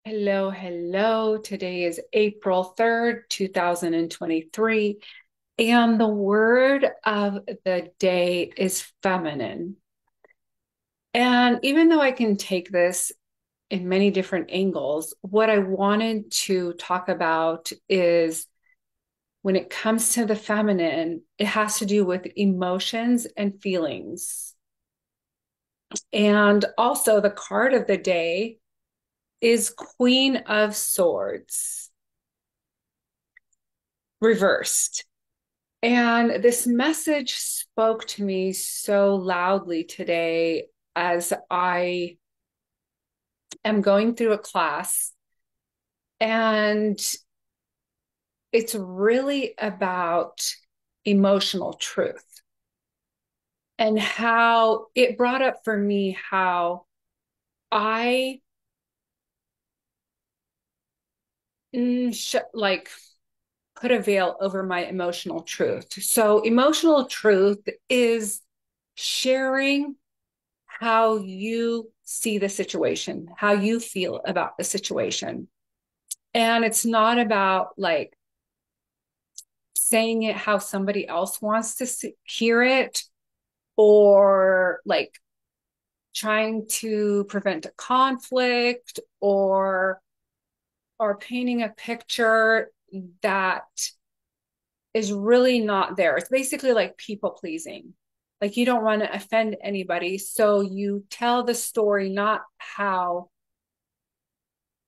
Hello, hello. Today is April 3rd, 2023, and the word of the day is feminine. And even though I can take this in many different angles, what I wanted to talk about is when it comes to the feminine, it has to do with emotions and feelings. And also, the card of the day is Queen of Swords reversed. And this message spoke to me so loudly today as I am going through a class. And it's really about emotional truth and how it brought up for me how I like put a veil over my emotional truth. So, emotional truth is sharing how you see the situation, how you feel about the situation. And it's not about like saying it how somebody else wants to hear it or like trying to prevent a conflict or painting a picture that is really not there. It's basically like people pleasing. Like you don't want to offend anybody. So you tell the story not how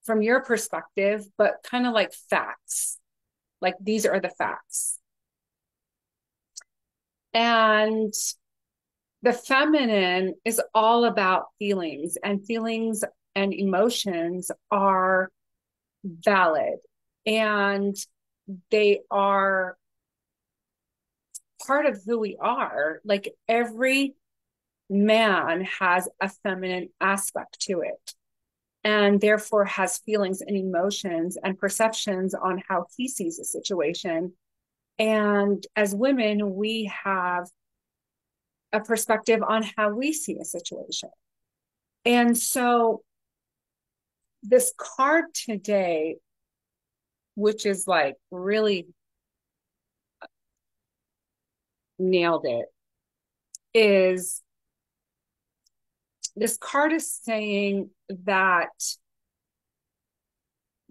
from your perspective, but kind of like facts. Like these are the facts. And the feminine is all about feelings, and feelings and emotions are valid and they are part of who we are. Like every man has a feminine aspect to it and therefore has feelings and emotions and perceptions on how he sees a situation. And as women, we have a perspective on how we see a situation. And so this card today, which is like really nailed it, is this card is saying that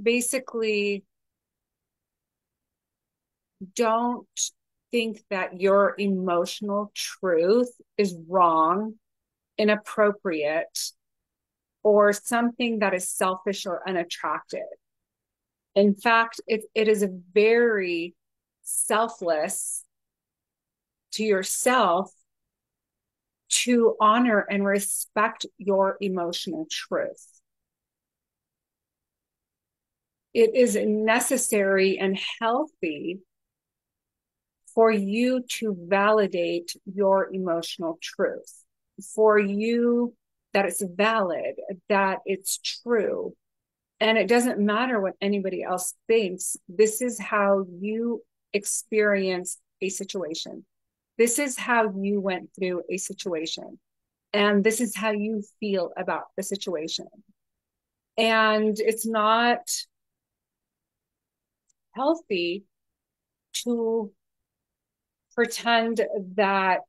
basically don't think that your emotional truth is wrong, inappropriate, or something that is selfish or unattractive. In fact, it is a very selfless to yourself to honor and respect your emotional truth. It is necessary and healthy for you to validate your emotional truth, for you that it's valid, that it's true. And it doesn't matter what anybody else thinks. This is how you experience a situation. This is how you went through a situation. And this is how you feel about the situation. And it's not healthy to pretend that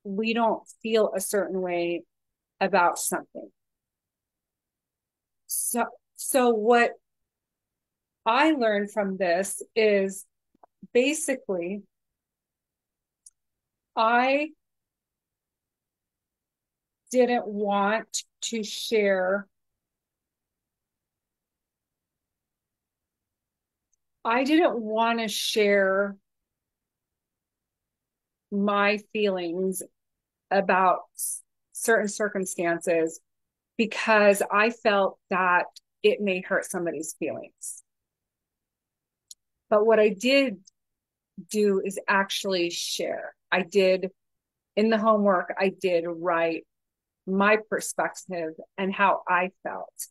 we don't feel a certain way about something. So what I learned from this is basically I didn't want to share. I didn't want to share my feelings about certain circumstances because I felt that it may hurt somebody's feelings. But what I did do is actually share. I did in the homework, I did write my perspective and how I felt.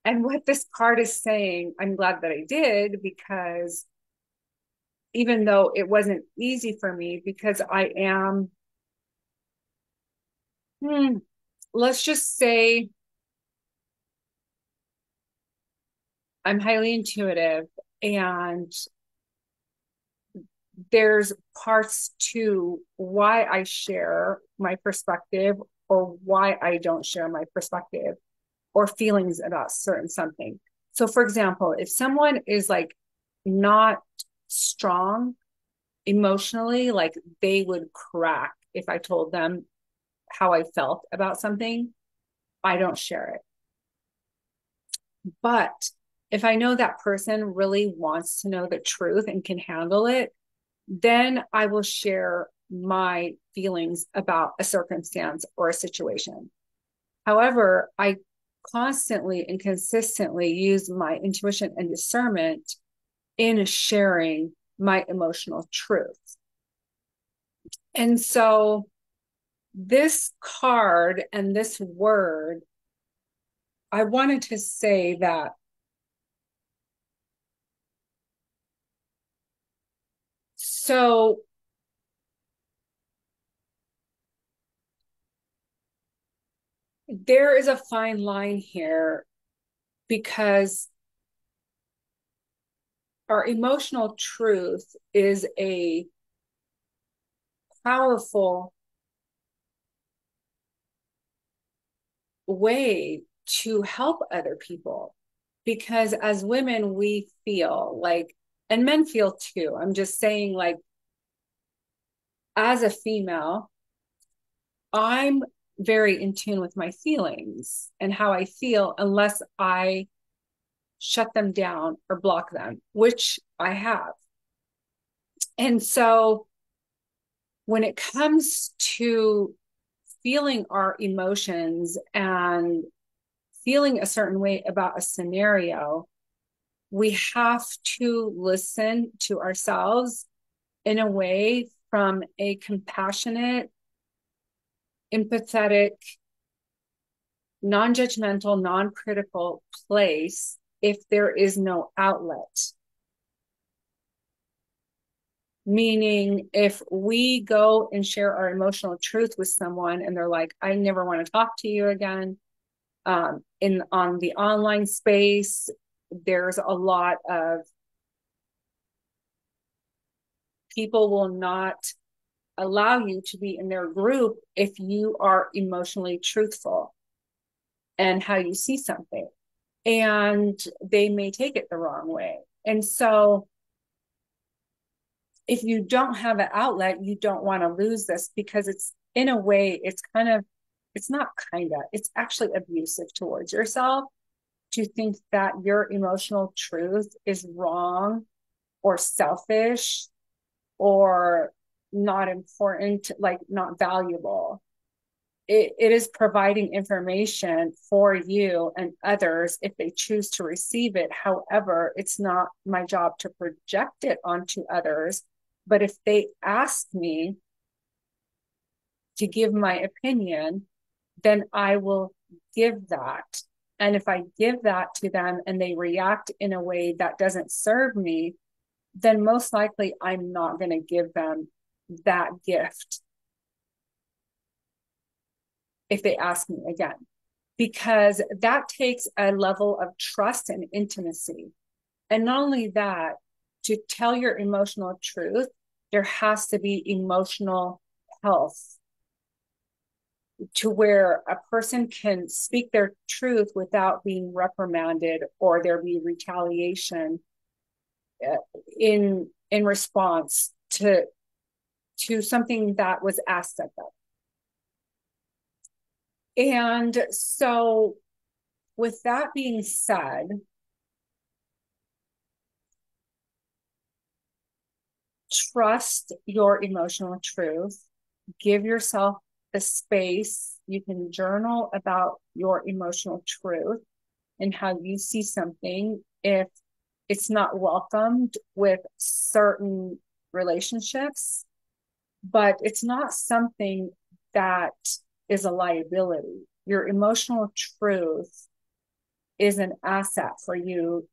And what this card is saying, I'm glad that I did because even though it wasn't easy for me, because I am, let's just say, I'm highly intuitive, and there's parts to why I share my perspective or why I don't share my perspective or feelings about certain something. So, for example, if someone is like not strong emotionally, like they would crack if I told them how I felt about something, I don't share it. But if I know that person really wants to know the truth and can handle it, then I will share my feelings about a circumstance or a situation. However, I constantly and consistently use my intuition and discernment in sharing my emotional truth. And so this card and this word, I wanted to say that so there is a fine line here because our emotional truth is a powerful way to help other people. Because as women, we feel like, and men feel too. I'm just saying, like, as a female, I'm very in tune with my feelings and how I feel unless I shut them down or block them, which I have. And so when it comes to feeling our emotions and feeling a certain way about a scenario, we have to listen to ourselves in a way from a compassionate, empathetic, non-judgmental, non-critical place if there is no outlet. Meaning, if we go and share our emotional truth with someone and they're like, I never want to talk to you again, in on the online space, there's a lot of people will not allow you to be in their group if you are emotionally truthful and how you see something. And they may take it the wrong way. And so if you don't have an outlet, you don't want to lose this because it's in a way, it's kind of, it's not kind of, it's actually abusive towards yourself to think that your emotional truth is wrong or selfish or not important, like not valuable. It is providing information for you and others if they choose to receive it. However, it's not my job to project it onto others. But if they ask me to give my opinion, then I will give that. And if I give that to them and they react in a way that doesn't serve me, then most likely I'm not going to give them that gift if they ask me again, because that takes a level of trust and intimacy. And not only that, to tell your emotional truth, there has to be emotional health to where a person can speak their truth without being reprimanded or there be retaliation in response to something that was asked of them. And so with that being said, trust your emotional truth, give yourself the space. You can journal about your emotional truth and how you see something if it's not welcomed with certain relationships, but it's not something that is a liability. Your emotional truth is an asset for you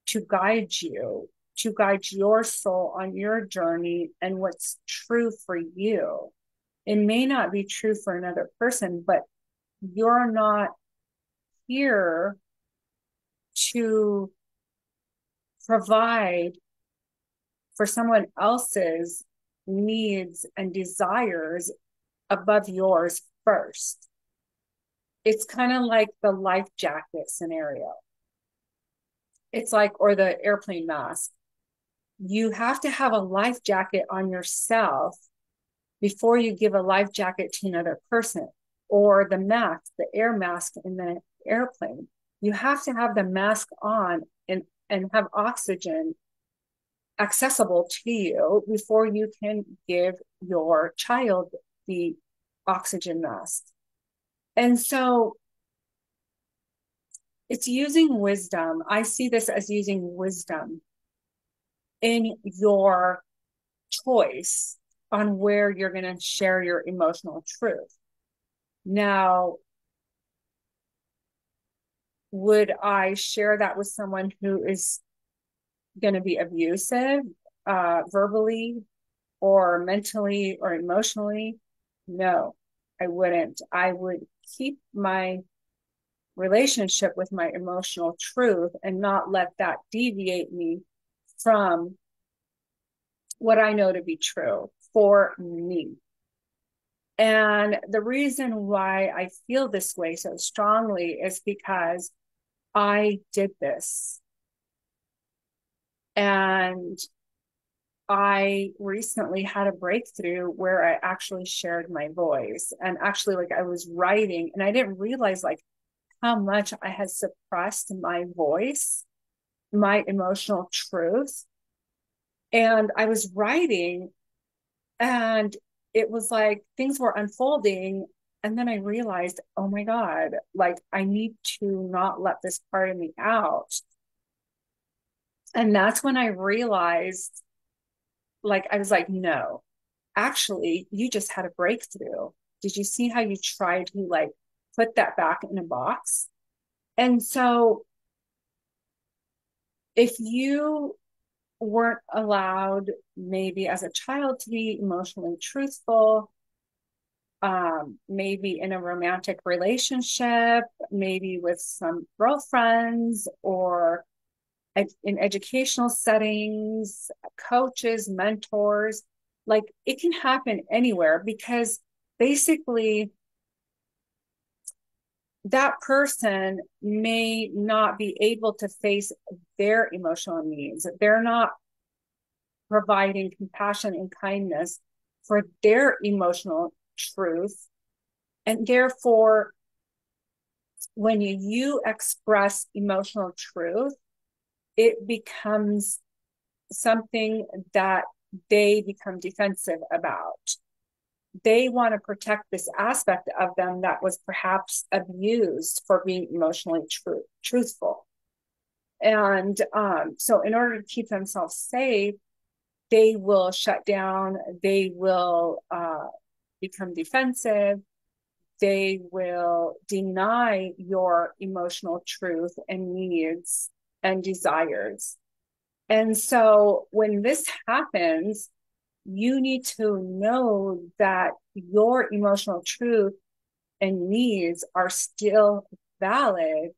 to guide your soul on your journey and what's true for you. It may not be true for another person, but you're not here to provide for someone else's needs and desires above yours first. It's kind of like the life jacket scenario. It's like, or the airplane mask. You have to have a life jacket on yourself before you give a life jacket to another person, or the mask, the air mask in the airplane. You have to have the mask on and have oxygen accessible to you before you can give your child the oxygen mask. And so it's using wisdom. I see this as using wisdom in your choice on where you're going to share your emotional truth. Now, would I share that with someone who is going to be abusive, verbally or mentally or emotionally? No, I wouldn't. I would keep my relationship with my emotional truth and not let that deviate me from what I know to be true for me. And the reason why I feel this way so strongly is because I did this. And I recently had a breakthrough where I actually shared my voice. And actually, like, I was writing and I didn't realize like how much I had suppressed my voice, my emotional truth. And I was writing and it was like things were unfolding. And then I realized, oh my God, like I need to not let this part of me out. And that's when I realized, like, I was like, no, actually, you just had a breakthrough. Did you see how you tried to like put that back in a box? And so if you weren't allowed, maybe as a child, to be emotionally truthful, maybe in a romantic relationship, maybe with some girlfriends or in educational settings, coaches, mentors, like it can happen anywhere because basically that person may not be able to face their emotional needs. They're not providing compassion and kindness for their emotional truth. And therefore, when you express emotional truth, it becomes something that they become defensive about. They want to protect this aspect of them that was perhaps abused for being emotionally truthful. And so, in order to keep themselves safe, they will shut down, they will become defensive, they will deny your emotional truth and needs and desires. And so when this happens, you need to know that your emotional truth and needs are still valid,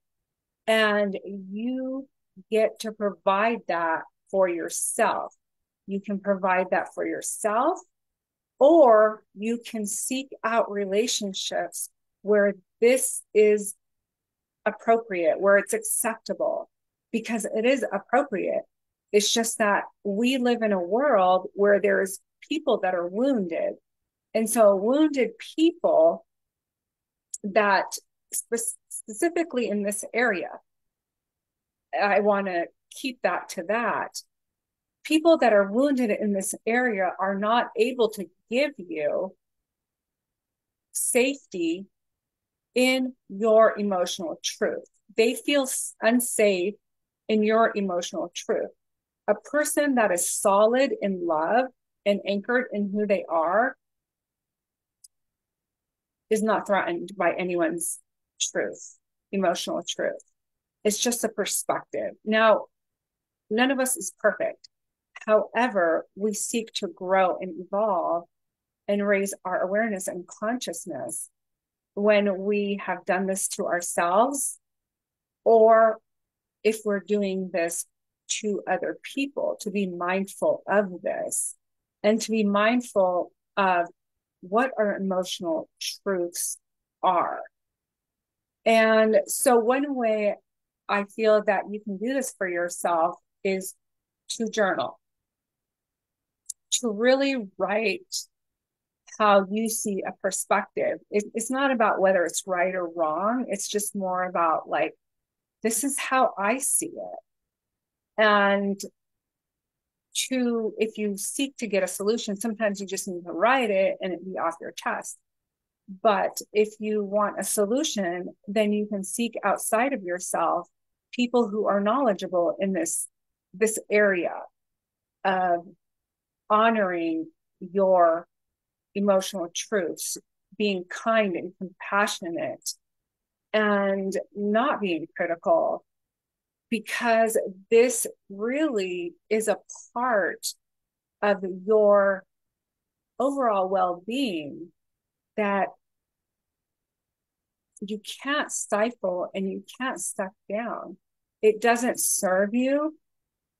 and you get to provide that for yourself. You can provide that for yourself, or you can seek out relationships where this is appropriate, where it's acceptable, because it is appropriate. It's just that we live in a world where there's people that are wounded. And so wounded people that specifically in this area, I want to keep that to that. People that are wounded in this area are not able to give you safety in your emotional truth. They feel unsafe in your emotional truth. A person that is solid in love and anchored in who they are is not threatened by anyone's truth, emotional truth. It's just a perspective. Now, none of us is perfect. However, we seek to grow and evolve and raise our awareness and consciousness when we have done this to ourselves, or if we're doing this to other people, to be mindful of this and to be mindful of what our emotional truths are. And so, one way I feel that you can do this for yourself is to journal, to really write how you see a perspective. It's not about whether it's right or wrong. It's just more about like, this is how I see it. And if you seek to get a solution, sometimes you just need to write it and it be off your chest. But if you want a solution, then you can seek outside of yourself people who are knowledgeable in this area of honoring your emotional truths, being kind and compassionate, and not being critical, because this really is a part of your overall well-being that you can't stifle and you can't stuff down. It doesn't serve you.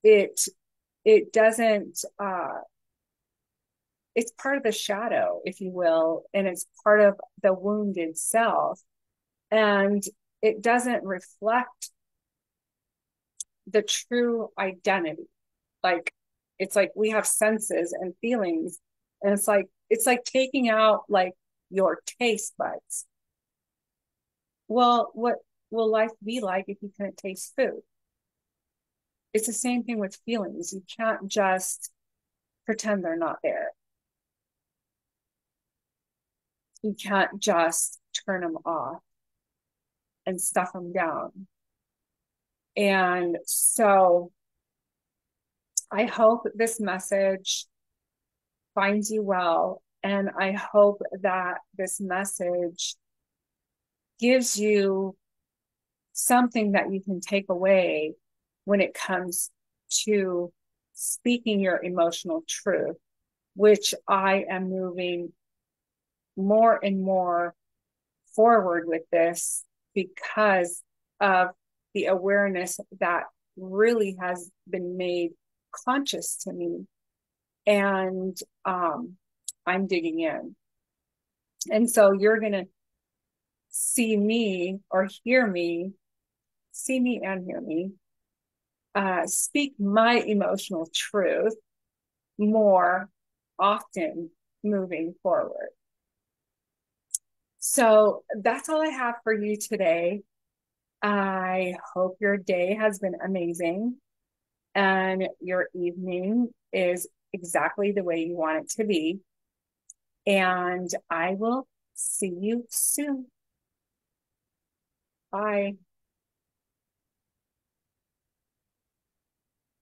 It doesn't it's part of the shadow, if you will, and it's part of the wounded self. And it doesn't reflect the true identity. Like, it's like we have senses and feelings, and it's like taking out like your taste buds. Well, what will life be like if you couldn't taste food? It's the same thing with feelings. You can't just pretend they're not there. You can't just turn them off and stuff them down. And so I hope this message finds you well. And I hope that this message gives you something that you can take away when it comes to speaking your emotional truth, which I am moving more and more forward with this because of the awareness that really has been made conscious to me. And I'm digging in. And so you're going to see me or hear me, see me and hear me, speak my emotional truth more often moving forward. So that's all I have for you today. I hope your day has been amazing and your evening is exactly the way you want it to be. And I will see you soon. Bye.